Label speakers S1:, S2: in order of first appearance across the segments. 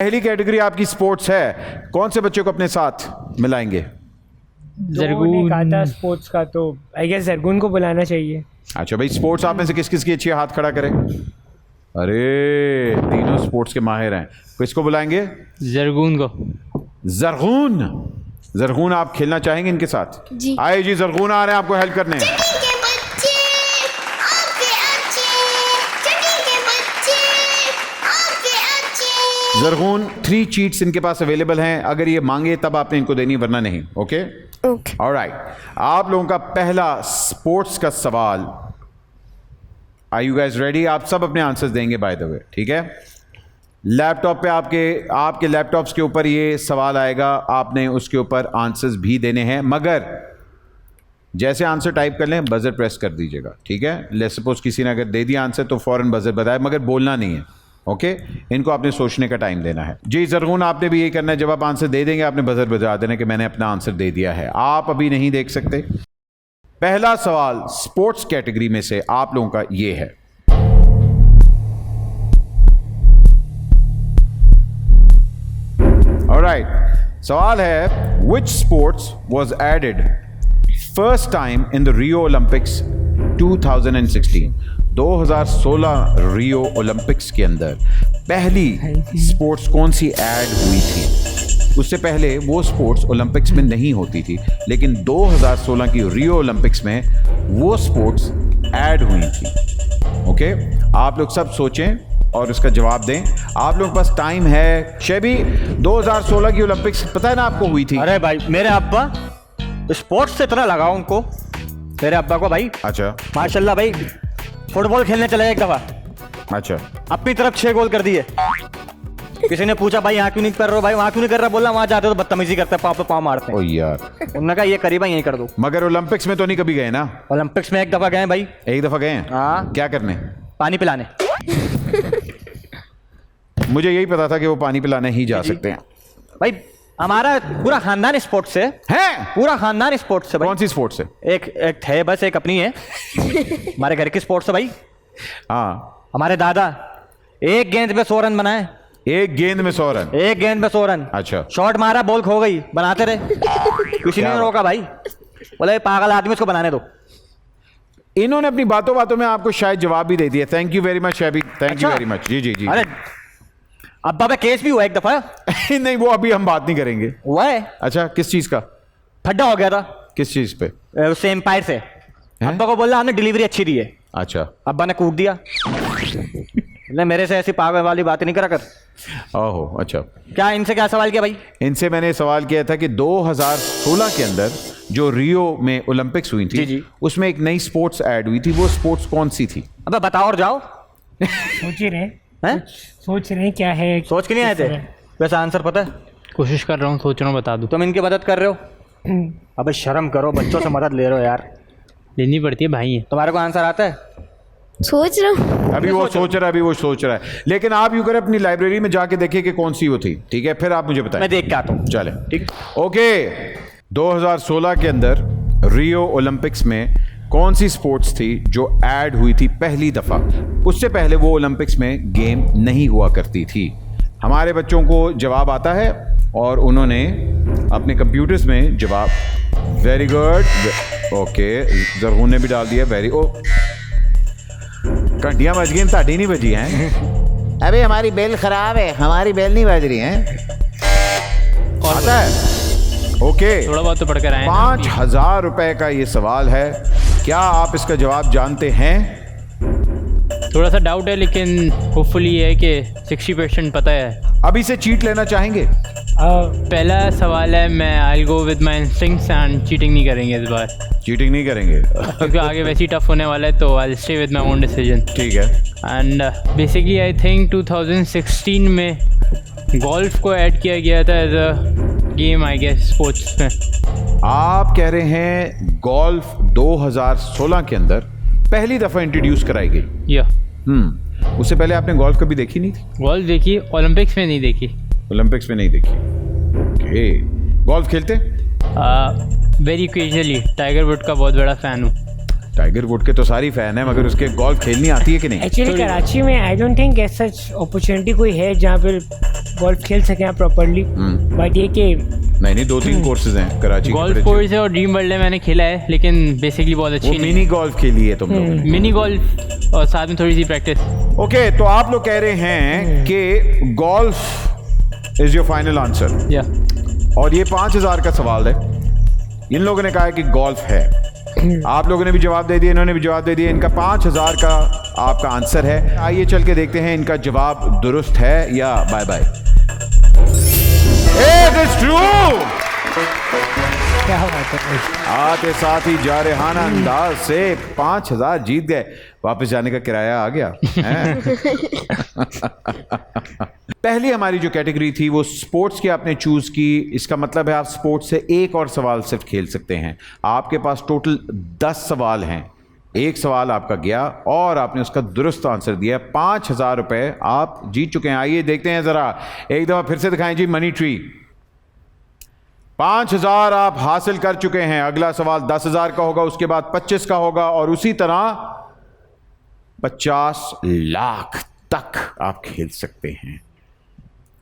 S1: पहली कैटेगरी आपकी स्पोर्ट्स है, कौन से बच्चे को अपने साथ मिलाएंगे?
S2: जरगून कहा था स्पोर्ट्स का, तो आई गेस जरगून को बुलाना चाहिए।
S1: अच्छा भाई, स्पोर्ट्स आप में से किस किस की अच्छी है? हाथ खड़ा करें। अरे तीनों स्पोर्ट्स के माहिर हैं, किसको बुलाएंगे?
S3: जरगून को।
S1: जरगून, जरगून आप खेलना चाहेंगे इनके साथ?
S4: जी।
S1: आए जी, जरगून आ रहे हैं आपको हेल्प करने। जरगून 3 चीट्स इनके पास अवेलेबल हैं, अगर ये मांगे तब आपने इनको देनी, वरना नहीं। Okay
S4: okay.
S1: ऑलराइट, आप लोगों का पहला स्पोर्ट्स का सवाल। Are you guys ready? आप सब अपने आंसर्स देंगे बाय द वे, ठीक है? लैपटॉप पे आपके लैपटॉप्स के ऊपर ये सवाल आएगा, आपने उसके ऊपर आंसर्स भी देने हैं, मगर जैसे आंसर टाइप कर लें बजर प्रेस कर दीजिएगा, ठीक है? लेट्स सपोज किसी ने अगर दे दिया आंसर तो फौरन बजर बताए, मगर बोलना नहीं है। ओके इनको आपने सोचने का टाइम देना है। जी जरगून, आपने भी यही करना है, जब आप आंसर दे देंगे आपने बजर बजा देना कि मैंने अपना आंसर दे दिया है। आप अभी नहीं देख सकते। पहला सवाल स्पोर्ट्स कैटेगरी में से आप लोगों का ये है। ऑलराइट, सवाल है which sports was added first time in the Rio Olympics 2016। 2016 Rio Olympics के अंदर पहली स्पोर्ट्स कौन सी ऐड हुई थी? उससे पहले वो स्पोर्ट्स ओलंपिक्स में नहीं होती थी, लेकिन 2016 की रियो ओलंपिक्स में वो स्पोर्ट्स ऐड हुई थी। ओके, आप लोग सब सोचें और उसका जवाब दें। आप लोगों के पास टाइम है। शेबी, 2016 की ओलंपिक्स पता है ना आपको हुई थी?
S5: अरे भाई, मेरे अब्बा स्पोर्ट्स से इतना लगाओ उनको, मेरे अब्बा को भाई।
S1: अच्छा
S5: माशाल्लाह भाई, फुटबॉल खेलने चले एक दफा,
S1: अच्छा,
S5: अपनी तरफ 6 गोल कर दिए। किसी ने पूछा भाई यहाँ क्यों नहीं कर रहे हो? भाई वहाँ क्यों नहीं कर रहा? बोला वहाँ जाते तो बदतमीजी करते हैं, पाँव पे पाँव मारते
S1: ओ
S5: हैं।
S1: यार,
S5: उन्होंने कहा ये करीबा यहीं कर दो।
S1: मगर ओलंपिक्स में तो नहीं कभी गए ना?
S5: ओलंपिक्स में एक दफा गए भाई।
S1: एक दफा गए हैं?
S5: हाँ।
S1: क्या करने?
S5: पानी पिलाने।
S1: मुझे यही पता था कि वो पानी पिलाने ही जा सकते हैं।
S5: भाई हमारा पूरा खानदान स्पोर्ट्स से
S1: हैं?
S5: पूरा खानदान स्पोर्ट्स से भाई।
S1: कौन सी स्पोर्ट्स है?
S5: एक है बस, एक अपनी है। हमारे घर की स्पोर्ट्स है भाई।
S1: हाँ,
S5: हमारे दादा एक गेंद पे 100 रन बनाए।
S1: एक गेंद में 100 रन?
S5: एक गेंद पे 100 रन।
S1: अच्छा।
S5: शॉट मारा, बॉल खो गई, बनाते रहे, किसी ने नहीं रोका भाई। बोले ये पागल आदमी, उसको बनाने दो।
S1: इन्होंने अपनी बातों बातों में आपको शायद जवाब भी दे दिया। Thank you very much Shebi, thank you very much. जी जी जी।
S5: अरे अब्बा पे केस भी हुआ एक दफा।
S1: नहीं, वो अभी हम बात नहीं करेंगे।
S5: हुआ है।
S1: अच्छा, किस चीज का?
S5: फड्डा हो गया था।
S1: किस चीज पे?
S5: उससे एम्पायर से। अब्बा को बोला हमने डिलीवरी अच्छी दी है।
S1: अच्छा।
S5: अब्बा ने कूट दिया। बोले मेरे से ऐसी पागल वाली बात नहीं करा कर।
S1: ओहो, अच्छा।
S5: क्या इनसे क्या सवाल किया भाई?
S1: इनसे मैंने सवाल किया था कि 2016 के अंदर जो रियो में ओलंपिक्स हुई थी,
S5: जी जी,
S1: उसमें एक नई स्पोर्ट्स ऐड हुई थी, वो स्पोर्ट्स कौन सी थी?
S5: अबे बताओ और जाओ।
S2: सोच ही रहे
S5: हैं?
S2: सोच रहे हैं क्या है।
S5: सोच के नहीं आए थे? वैसे आंसर पता है?
S3: कोशिश कर रहा हूँ, सोच रहा हूँ बता दूँ।
S5: तुम इनकी मदद कर रहे हो? अबे शर्म करो, बच्चों से मदद ले रहे हो यार।
S3: लेनी पड़ती है भाई।
S5: तुम्हारे को आंसर आता है?
S4: सोच रहा हूँ।
S1: अभी वो सोच रहा है, लेकिन आप यूं करें अपनी लाइब्रेरी में जाके देखिए कि कौन सी वो थी, ठीक है? फिर आप मुझे बताएं।
S5: मैं देख के आता हूँ।
S1: चले,
S5: ठीक।
S1: ओके। 2016 के अंदर रियो ओलंपिक्स में कौन सी स्पोर्ट्स थी जो ऐड हुई थी पहली दफा? उससे पहले वो ओलंपिक्स में गेम नहीं हुआ करती थी। हमारे बच्चों को जवाब आता है और उन्होंने अपने कंप्यूटर्स में जवाब, वेरी गुड। ओके, जरगून ने भी डाल दिया। वेरी ओ, घंटियां बज गई, ताड़ी नहीं बजी हैं। अबे हमारी बेल खराब है, हमारी बेल नहीं बज रही है। और आता है? ओके,
S3: थोड़ा बहुत तो पढ़कर आए हैं।
S1: 5000 रुपए का ये सवाल है। क्या आप इसका जवाब जानते हैं?
S3: थोड़ा सा डाउट है, लेकिन होपफुली ये है कि 60% पता है।
S1: अभी से चीट लेना चाहेंगे?
S3: पहला सवाल है, मैं I go with my instincts and cheating नहीं करेंगे इस बार,
S1: चीटिंग नहीं करेंगे?
S3: क्योंकि आगे वैसे ही टफ होने वाला है, तो I stay with my own decision.
S1: ठीक है।
S3: एंड बेसिकली आई थिंक 2016 में गोल्फ को ऐड किया गया था as a game, I guess sports में।
S1: आप कह रहे हैं गोल्फ 2016 के अंदर पहली दफा इंट्रोड्यूस कराई गई?
S3: या
S1: उससे पहले आपने गोल्फ कभी देखी नहीं थी?
S3: गोल्फ देखी, ओलंपिक्स में नहीं देखी।
S1: ओलंपिक्स में नहीं देखी। ओके, गोल्फ खेलते?
S3: वेरी ओकेजनली, टाइगर वुड का बहुत बड़ा फ़ैन हूँ।
S1: टाइगर वुड के तो सारी फैन है, मगर उसके गोल्फ खेलनी आती है कि नहीं?
S2: एक्चुअली कराची में आई डोंट थिंक ऐसा अपॉर्चुनिटी कोई है जहाँ पे गोल्फ खेल सके आप प्रॉपर्ली, बट ये कि
S1: नहीं 2-3 कोर्सेज हैं कराची के
S3: गोल्फ
S1: बड़े
S3: कोर्स है और ड्रीम वर्ल्ड है, मैंने खेला है लेकिन बेसिकली बहुत
S1: अच्छे।
S3: अच्छी
S1: वो
S3: नहीं
S1: मिनी गोल्फ खेली है तुम लोग?
S3: मिनी गोल्फ और साथ में थोड़ी सी प्रैक्टिस।
S1: ओके, तो आप लोग कह रहे हैं कि golf is your final answer,
S3: या
S1: और ये 5000 का सवाल है। इन लोगों ने कहा है कि गोल्फ है, आप लोगों ने भी जवाब दे दिया, इन्होंने भी जवाब दे दिया। इनका 5000 का आपका आंसर है। आइए चल के देखते हैं इनका जवाब दुरुस्त है या bye bye. It is true.
S2: क्या बात है,
S1: आते साथ ही जारहाना अंदाज से 5000 जीत गए। वापस जाने का किराया आ गया हैं? पहली हमारी जो कैटेगरी थी वो स्पोर्ट्स की आपने चूज की। इसका मतलब है आप स्पोर्ट्स से एक और सवाल सिर्फ खेल सकते हैं। आपके पास टोटल 10 सवाल हैं, एक सवाल आपका गया और आपने उसका दुरुस्त आंसर दिया। 5000 रुपए आप जीत चुके हैं। आइए देखते हैं जरा, एक दफा फिर से दिखाएं जी मनी ट्री। 5000 आप हासिल कर चुके हैं। अगला सवाल 10,000 का होगा, उसके बाद 25 का होगा और उसी तरह 50 लाख तक आप खेल सकते हैं।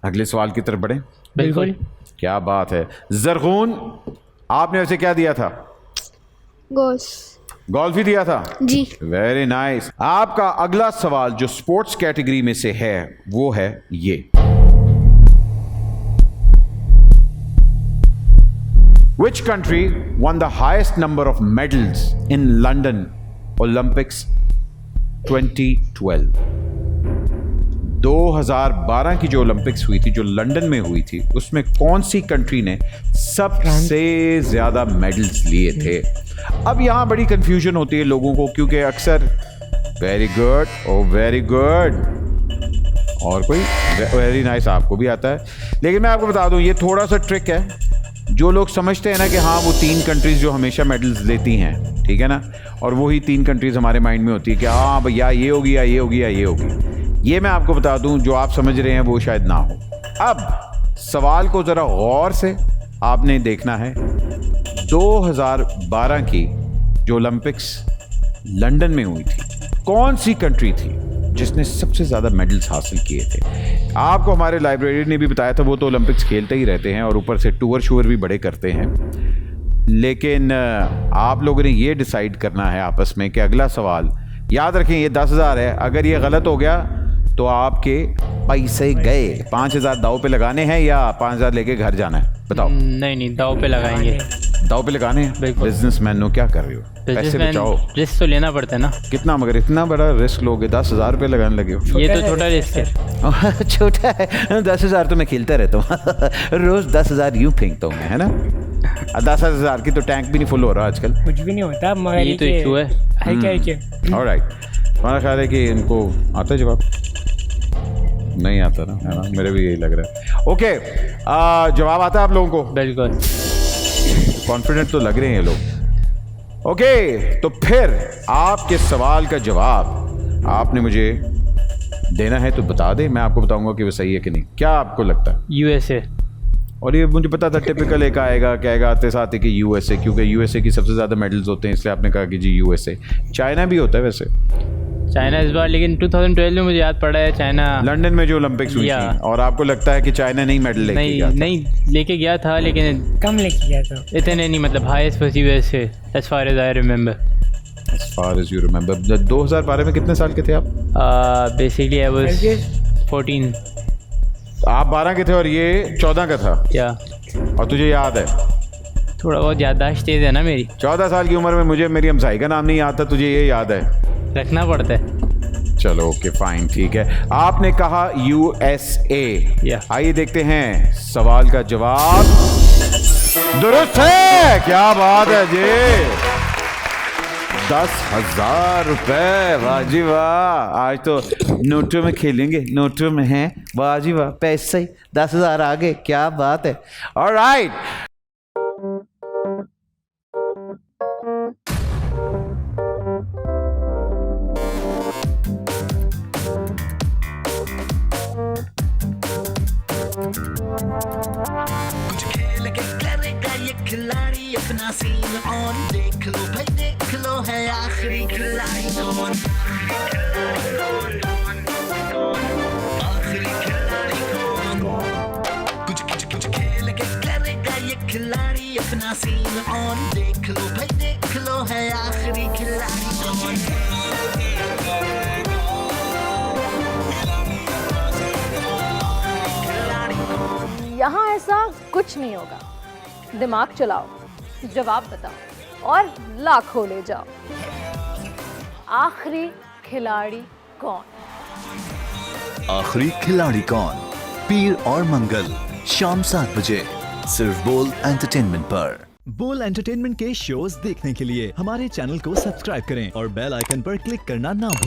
S1: अगले सवाल की तरफ बढ़ें।
S3: बिल्कुल।
S1: क्या बात है। जरगून, आपने वैसे क्या दिया था? गोल्फ ही दिया था
S4: जी।
S1: Very nice. आपका अगला सवाल जो स्पोर्ट्स कैटेगरी में से है वो है ये। Which country won the highest number of medals in London Olympics 2012? 2012 की जो ओलंपिक्स हुई थी, जो लंदन में हुई थी, उसमें कौन सी कंट्री ने सबसे ज्यादा मेडल्स लिए थे? अब यहां बड़ी कंफ्यूजन होती है लोगों को, क्योंकि अक्सर वेरी गुड ओ वेरी गुड और कोई वेरी नाइस आपको भी आता है। लेकिन मैं आपको बता दूं, ये थोड़ा सा ट्रिक है। जो लोग समझते हैं ना कि हाँ वो 3 कंट्रीज जो हमेशा मेडल्स लेती हैं, ठीक है ना, और वही 3 कंट्रीज हमारे माइंड में होती है कि हाँ भैया ये होगी या ये होगी या ये होगी। ये मैं आपको बता दूं, जो आप समझ रहे हैं वो शायद ना हो। अब सवाल को ज़रा गौर से आपने देखना है। 2012 की जो ओलंपिक्स लंदन में हुई थी, कौन सी कंट्री थी जिसने सबसे ज़्यादा मेडल्स हासिल किए थे? आपको हमारे लाइब्रेरी ने भी बताया था, वो तो ओलंपिक्स खेलते ही रहते हैं और ऊपर से टूर शूर भी बड़े करते हैं। लेकिन आप लोगों ने ये डिसाइड करना है आपस में कि अगला सवाल, याद रखें ये 10,000 है, अगर ये गलत हो गया तो आपके पैसे गए। 5,000 दाव पे लगाने हैं या 5,000 लेके घर जाना है? बताओ।
S3: नहीं दाव पे लगाएंगे।
S1: दाव पे लगाने हैं? बिजनेसमैन हो, क्या कर रहे हो? पैसे बचाओ।
S3: रिस्क तो लेना पड़ता है ना।
S1: कितना? मगर इतना बड़ा रिस्क लोगे, 10,000 रुपये लगाने लगे हो।
S3: ये तो छोटा रिस्क है।
S1: छोटा है। 10,000 तो मैं खेलता रहता हूँ रोज 10,000 यूं फेंकता हूँ मैं, है ना। 10,000 की तो टैंक भी नहीं फुल हो रहा आजकल।
S2: कुछ भी नहीं होता, मगर
S3: ये तो इशू है।
S1: ऑलराइट, हमारा ख्याल है कि इनको आता है जवाब? नहीं आता ना, है ना, मेरे भी यही लग रहा है। ओके, जवाब आता है आप लोगों को?
S3: बिल्कुल।
S1: कॉन्फिडेंट तो लग रहे हैं ये लोग। ओके, तो फिर आपके सवाल का जवाब आपने मुझे देना है, तो बता दें, मैं आपको बताऊंगा कि वो सही है कि नहीं। क्या आपको लगता है?
S3: यूएसए।
S1: और ये मुझे पता था टिपिकल एक आएगा, कहेगा आते साथ ही कि यूएसए, क्योंकि यूएसए की सबसे ज़्यादा मेडल्स होते हैं, इसलिए आपने कहा कि जी यूएसए। चाइना भी होता है वैसे,
S3: चाइना इस बार, लेकिन 2012 में मुझे याद पड़ा है चाइना
S1: लंदन में जो ओलंपिक्स हुई थी, और आपको लगता है कि चाइना नहीं मेडल लेके गया था?
S3: नहीं लेके गया था, लेकिन
S2: कम लेके गया था,
S3: इतने नहीं, मतलब highest was USA as far as I remember.
S1: As far as you remember, 2012 में कितने साल के थे आप?
S3: Basically I was 14।
S1: आप 12 के थे और ये 14 का था?
S3: क्या?
S1: और तुझे याद है?
S3: थोड़ा बहुत याददाश्त तेज है ना मेरी।
S1: 14 साल की उम्र में मुझे मेरी हमसाई का नाम नहीं याद था, तुझे ये याद है?
S3: रखना पड़ता है।
S1: चलो ओके फाइन, ठीक है। आपने कहा यूएसए। आइए देखते हैं सवाल का जवाब दुरुस्त है। क्या बात है जी, 10,000 रुपए, वाह जी वाह। आज तो नोटों में खेलेंगे, नोटों में हैं, वाह जी वाह। पैसे 10,000 आगे, क्या बात है। ऑलराइट,
S6: खिलाड़ी अपना सीन ऑन, देख लो भाई देख लो, है आखिरी खिलाड़ी अपना सीन ऑन देख लो भाई देख लो है आखिरी खिलाड़ी कौन
S7: यहाँ ऐसा कुछ नहीं होगा। दिमाग चलाओ, जवाब बताओ और लाखों ले जाओ। आखिरी खिलाड़ी कौन?
S8: आखिरी खिलाड़ी कौन, पीर और मंगल शाम 7 बजे सिर्फ बोल एंटरटेनमेंट पर।
S9: बोल एंटरटेनमेंट के शोज देखने के लिए हमारे चैनल को सब्सक्राइब करें और बेल आइकन पर क्लिक करना ना भूलें।